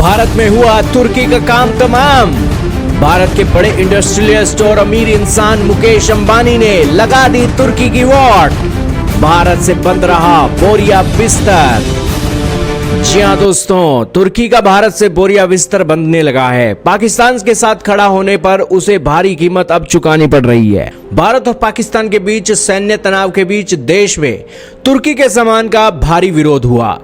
भारत में हुआ तुर्की का काम तमाम। भारत के बड़े इंडस्ट्रियलिस्ट और अमीर इंसान मुकेश अंबानी ने लगा दी तुर्की की वॉट। भारत से बंद रहा बोरिया बिस्तर। जी हाँ दोस्तों, तुर्की का भारत से बोरिया बिस्तर बंधने लगा है। पाकिस्तान के साथ खड़ा होने पर उसे भारी कीमत अब चुकानी पड़ रही है। भारत और पाकिस्तान के बीच सैन्य तनाव के बीच देश में तुर्की के सामान का भारी विरोध हुआ।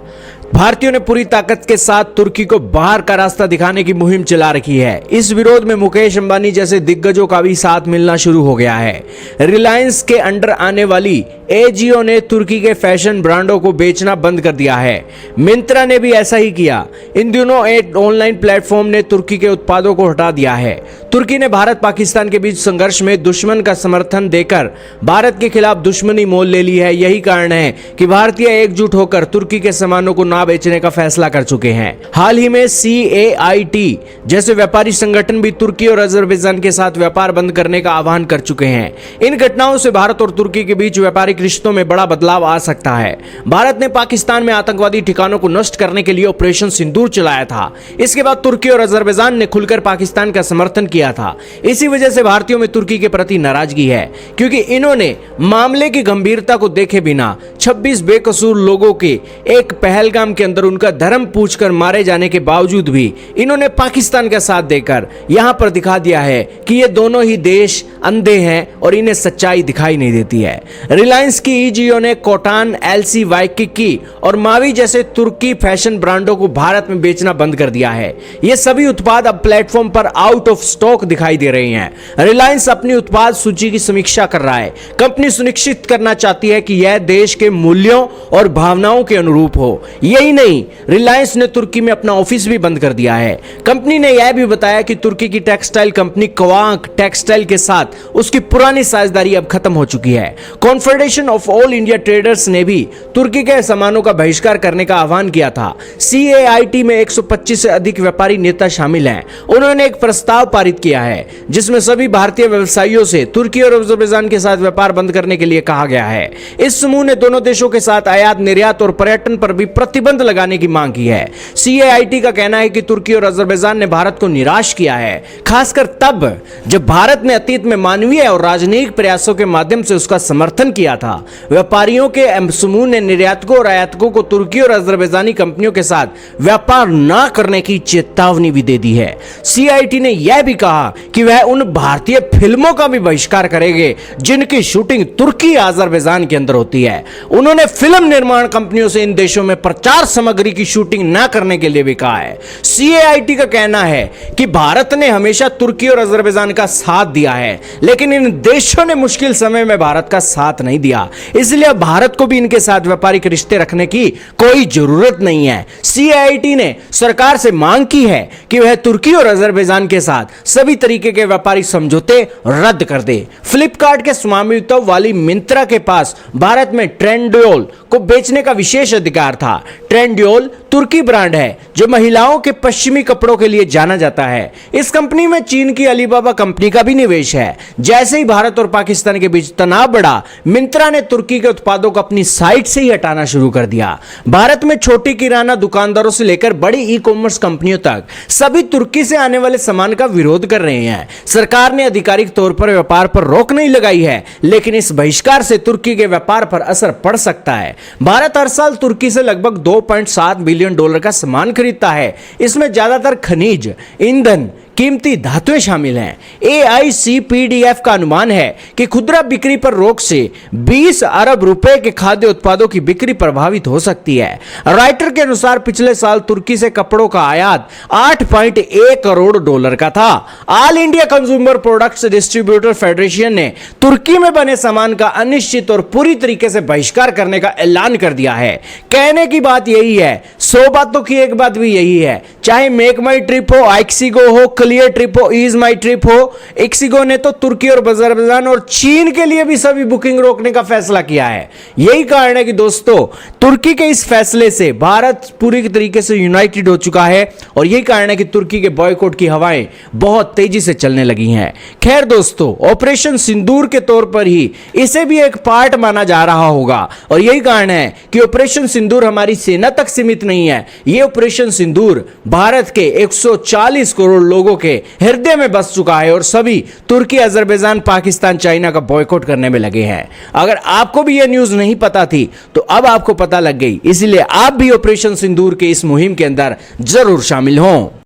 भारतीयों ने पूरी ताकत के साथ तुर्की को बाहर का रास्ता दिखाने की मुहिम चला रखी है। इस विरोध में मुकेश अंबानी जैसे दिग्गजों का भी साथ मिलना शुरू हो गया है। रिलायंस के अंडर आने वाली एजियो ने तुर्की के फैशन ब्रांडों को बेचना बंद कर दिया है। मिंत्रा ने भी ऐसा ही किया। इन दिनों एक ऑनलाइन प्लेटफॉर्म ने तुर्की के उत्पादों को हटा दिया है। तुर्की ने भारत पाकिस्तान के बीच संघर्ष में दुश्मन का समर्थन देकर भारत के खिलाफ दुश्मनी मोल ले ली है। यही कारण है कि भारतीय एकजुट होकर तुर्की के सामानों को ना बेचने का फैसला कर चुके हैं। हाल ही में CAIT जैसे व्यापारी संगठन भी तुर्की और अजरबैजान के साथ व्यापार बंद करने का आह्वान कर चुके हैं। इन घटनाओं से भारत और तुर्की के बीच व्यापारिक रिश्तों में बड़ा बदलाव आ सकता है। भारत ने पाकिस्तान में आतंकवादी ठिकानों को नष्ट करने के लिए ऑपरेशन सिंदूर चलाया था। इसके बाद तुर्की और अजरबैजान ने खुलकर पाकिस्तान का समर्थन किया था। इसी वजह से भारतीयों में तुर्की के प्रति नाराजगी है, क्योंकि इन्होंने मामले की गंभीरता को देखे बिना 26 बेकसूर लोगों के एक पहलगाम के अंदर उनका धर्म पूछकर मारे जाने के बावजूद भी इन्होंने पाकिस्तान का साथ देकर यहां पर दिखा दिया है कि ये दोनों ही देश अंधे हैं और इन्हें सच्चाई दिखाई नहीं देती है। रिलायंस की एजियो ने कोटान, LC वाइकिकी और मावी जैसे तुर्की फैशन ब्रांडों को भारत में बेचना बंद कर दिया है। ये सभी उत्पाद अब प्लेटफॉर्म पर आउट ऑफ स्टॉक दिखाई दे रहे हैं। रिलायंस अपनी उत्पाद सूची की समीक्षा कर रहा है। कंपनी सुनिश्चित करना चाहती है कि यह देश के मूल्यों और भावनाओं के अनुरूप हो। यही नहीं, रिलायंस ने तुर्की में अपना ऑफिस भी बंद कर दिया है। कंपनी ने यह भी बताया कि तुर्की की टेक्सटाइल कंपनी क्वांक टेक्सटाइल के साथ उसकी पुरानी साझेदारी अब खत्म हो चुकी है। Confederation of all India traders ने भी तुर्की के सामानों का बहिष्कार करने का आह्वान किया था। CAIT में 125 से अधिक व्यापारी नेता शामिल हैं। उन्होंने एक प्रस्ताव पारित किया है जिसमें सभी भारतीय व्यवसायियों से तुर्की और अजरबैजान के साथ व्यापार बंद करने के लिए कहा गया है। इस समूह ने दोनों देशों के साथ आयात, निर्यात और पर्यटन पर भी प्रतिबंध लगाने की मांग की है। CAIT का कहना है कि तुर्की और अजरबैजान ने भारत को निराश किया है, खासकर तब जब भारत ने अतीत में मानवीय और राजनीतिक प्रयासों के माध्यम से उसका समर्थन किया था। व्यापारियों के समूह ने निर्यातकों और आयातकों को तुर्की और अजरबैजानी कंपनियों के साथ व्यापार न करने की चेतावनी भी दे दी है। CAIT ने यह भी कहा कि वह उन भारतीय फिल्मों का भी बहिष्कार करेंगे जिनकी शूटिंग तुर्की या अजरबैजान के अंदर होती है। उन्होंने फिल्म निर्माण कंपनियों से इन देशों में प्रचार सामग्री की शूटिंग न करने के लिए भी कहा है। CAIT का कहना है कि भारत ने हमेशा तुर्की और अजरबैजान का साथ दिया है, लेकिन इन देशों ने मुश्किल समय में भारत का साथ नहीं दिया। इसलिए भारत को भी इनके साथ व्यापारिक रिश्ते रखने की कोई जरूरत नहीं है। CAIT ने सरकार से मांग की है कि वह तुर्की और अजरबैजान के साथ सभी तरीके के व्यापारिक समझौते रद्द कर दे। फ्लिपकार्ट के स्वामित्व वाली मिंत्रा के पास भारत में ट्रेंड्यूल को बेचने का विशेष अधिकार था। ट्रेंड्यूल तुर्की ब्रांड है जो महिलाओं के पश्चिमी कपड़ों के लिए जाना जाता है। इस कंपनी में चीन की अलीबाबा कंपनी का भी निवेश है। जैसे ही भारत और पाकिस्तान के बीच तनाव बढ़ा, मिंत्रा ने तुर्की के उत्पादों को अपनी साइट से ही हटाना शुरू कर दिया। भारत में छोटी किराना दुकानदारों से लेकर बड़ी ई-कॉमर्स कंपनियों तक सभी तुर्की से आने वाले सामान का विरोध कर रहे हैं। सरकार ने आधिकारिक तौर पर व्यापार पर रोक नहीं लगाई है, लेकिन इस बहिष्कार से तुर्की के व्यापार पर असर पड़ सकता है। भारत हर साल तुर्की से लगभग $2.7 बिलियन का सामान खरीदता है। इसमें ज्यादातर खनिज, ईंधन, कीमती धातुएं शामिल हैं। AICPDF का अनुमान है कि खुदरा बिक्री पर रोक से 20 अरब रुपए के खाद्य उत्पादों की बिक्री प्रभावित हो सकती है। राइटर के अनुसार पिछले साल तुर्की से कपड़ों का आयात $8.1 करोड़ का था। All India consumer products distributor federation ने तुर्की में बने सामान का अनिश्चित और पूरी तरीके से बहिष्कार करने का ऐलान कर दिया है। कहने की बात यही है, 100 बातों की एक बात भी यही है, चाहे मेक माई ट्रिप हो, आइक्सिगो हो, क्लियर ट्रिप हो, ईज माई ट्रिप हो, इक्सिगो ने तो तुर्की और अजरबैजान और चीन के लिए भी सभी बुकिंग रोकने का फैसला किया है। यही कारण है कि दोस्तों तुर्की के इस फैसले से भारत पूरी तरीके से यूनाइटेड हो चुका है और यही कारण है कि तुर्की के बॉयकॉट की हवाएं बहुत तेजी से चलने लगी हैं। खैर दोस्तों, ऑपरेशन सिंदूर के तौर पर ही इसे भी एक पार्ट माना जा रहा होगा और यही कारण है कि ऑपरेशन सिंदूर हमारी सेना तक सीमित नहीं है। यह ऑपरेशन सिंदूर भारत के 140 करोड़ लोगों के हृदय में बस चुका है और सभी तुर्की, अजरबैजान, पाकिस्तान, चाइना का बॉयकॉट करने में लगे हैं। अगर आपको भी यह न्यूज नहीं पता थी तो अब आपको पता लग गई, इसलिए आप भी ऑपरेशन सिंदूर के इस मुहिम के अंदर जरूर शामिल हों।